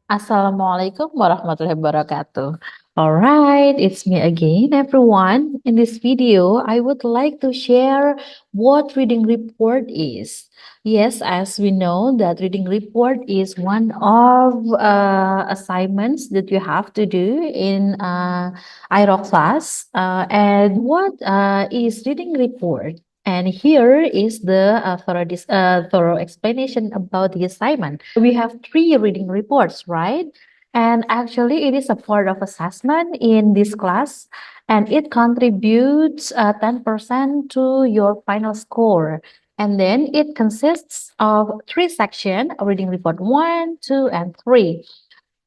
Assalamualaikum warahmatullahi wabarakatuh. All right, it's me again, everyone. In this video, I would like to share what reading report is. Yes, as we know that reading report is one of assignments that you have to do in IRO class. And what is reading report? And here is the thorough explanation about the assignment. We have three reading reports, right? And actually, it is a part of assessment in this class, and it contributes 10% to your final score. And then it consists of three sections: reading report one, two, and three.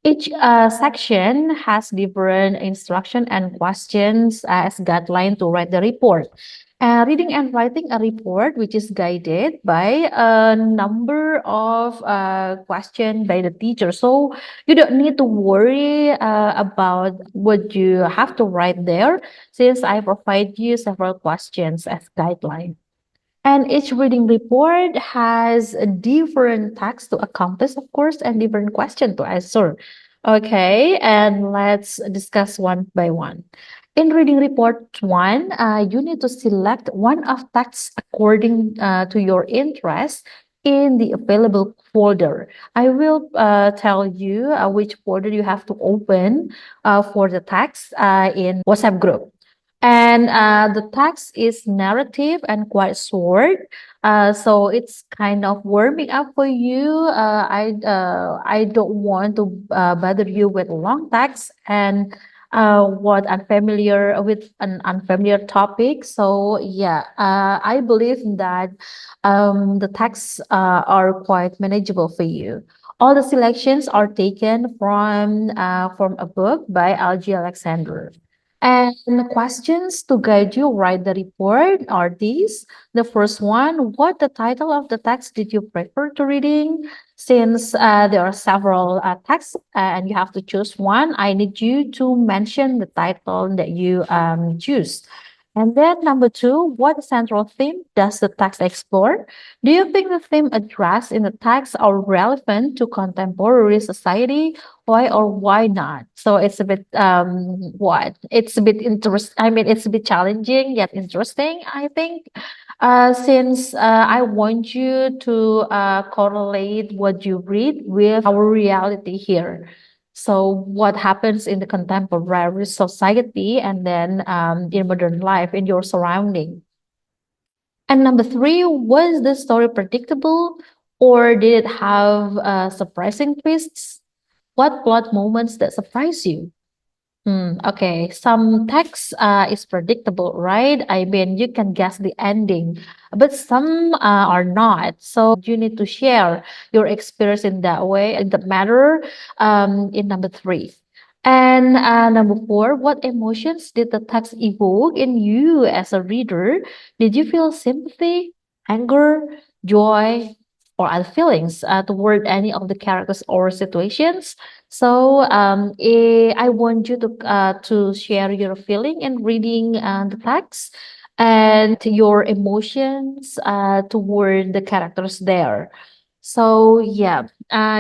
Each section has different instruction and questions as guideline to write the report. Reading and writing a report, which is guided by a number of questions by the teacher. So you don't need to worry about what you have to write there, since I provide you several questions as guideline. And each reading report has a different text to accomplish, of course, and different question to answer. Okay, and let's discuss one by one. In reading report one, you need to select one of texts according to your interest in the available folder. I will tell you which folder you have to open for the text in WhatsApp group. And the text is narrative and quite short. So it's kind of warming up for you. I don't want to bother you with long text and what unfamiliar with an unfamiliar topic. So yeah, I believe that the texts are quite manageable for you. All the selections are taken from a book by Algie Alexander. And the questions to guide you write the report are these. The first one, what the title of the text did you prefer to reading? Since there are several texts and you have to choose one, I need you to mention the title that you choose. And then number two, what central theme does the text explore? Do you think the theme addressed in the text are relevant to contemporary society? Why or why not? So it's a bit what? It's a bit interest. I mean, it's a bit challenging yet interesting, I think. Since I want you to correlate what you read with our reality here. So what happens in the contemporary society and then in modern life in your surrounding. And number three, was the story predictable or did it have surprising twists? What plot moments that surprise you? Okay, some text is predictable, right? I mean, you can guess the ending, but some are not. So you need to share your experience in that way, in that matter, in number three. And number four, what emotions did the text evoke in you as a reader? Did you feel sympathy, anger, joy, or other feelings toward any of the characters or situations? So I want you to share your feeling in reading the text and your emotions toward the characters there. So yeah,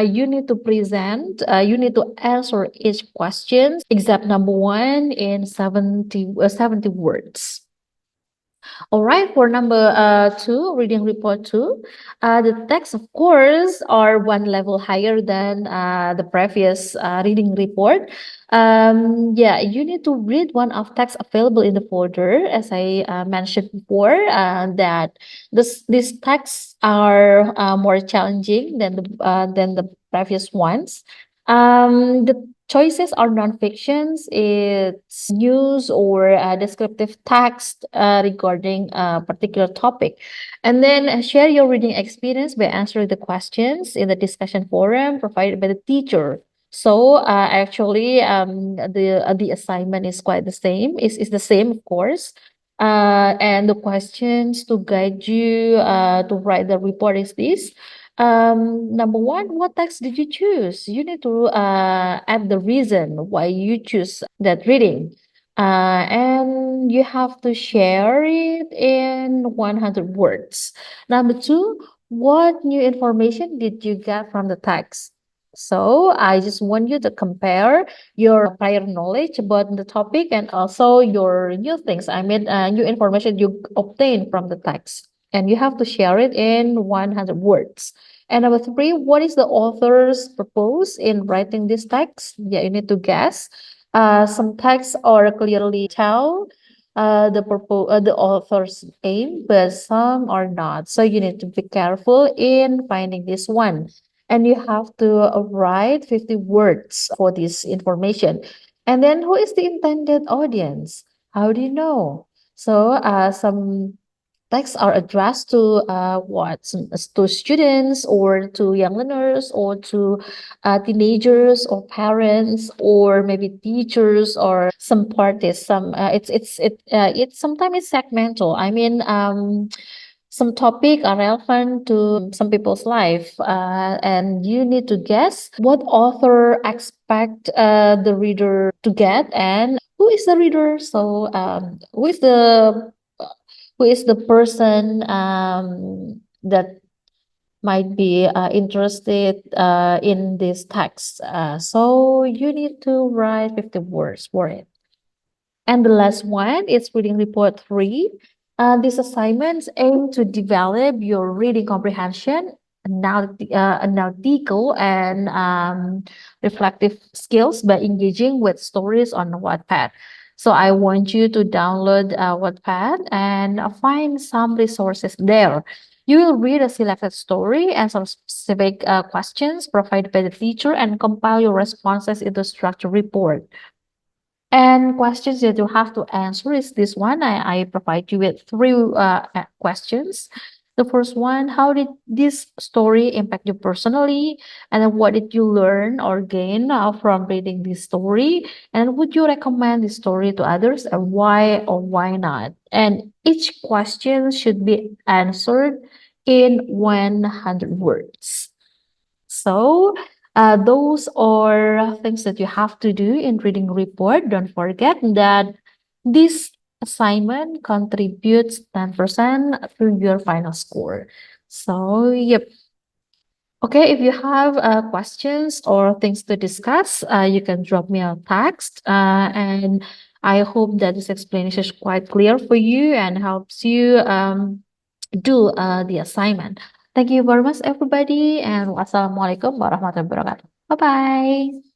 you need to present. You need to answer each questions, except number one in 70 words. All right, for number two, reading report two, the text, of course, are one level higher than the previous reading report. Yeah, you need to read one of text available in the folder, as I mentioned before, that these texts are more challenging than the previous ones. The choices are non-fictions. It's news or descriptive text regarding a particular topic. And then share your reading experience by answering the questions in the discussion forum provided by the teacher. So actually, the assignment is quite the same. Is the same, of course. And the questions to guide you to write the report is this. Number one, what text did you choose? You need to add the reason why you choose that reading. And you have to share it in 100 words. Number two, what new information did you get from the text? So I just want you to compare your prior knowledge about the topic and also your new things. I mean, new information you obtain from the text. And you have to share it in 100 words. And number three, what is the author's purpose in writing this text? Yeah, you need to guess. Some texts are clearly tell the author's aim, but some are not. So you need to be careful in finding this one. And you have to write 50 words for this information. And then who is the intended audience? How do you know? So some texts are addressed to to students or to young learners or to teenagers or parents or maybe teachers or some parties. Some it's sometimes it's segmental. I mean, some topic are relevant to some people's life, and you need to guess what author expect the reader to get and who is the reader. So who is the person that might be interested in this text. So you need to write 50 words for it. And the last one is reading report three. These assignments aim to develop your reading comprehension, analytical, and reflective skills by engaging with stories on Wattpad. So I want you to download Wattpad and find some resources there. You will read a selected story and some specific questions provided by the teacher and compile your responses into structured report. And questions that you have to answer is this one. I provide you with three questions. The first one, how did this story impact you personally? And then what did you learn or gain from reading this story? And would you recommend this story to others and why or why not? And each question should be answered in 100 words. So, those are things that you have to do in reading report. Don't forget that this assignment contributes 10% to your final score. So, yep. Okay, if you have questions or things to discuss, you can drop me a text. And I hope that this explanation is quite clear for you and helps you do the assignment. Thank you very much, everybody, and wassalamualaikum warahmatullahi wabarakatuh. Bye bye.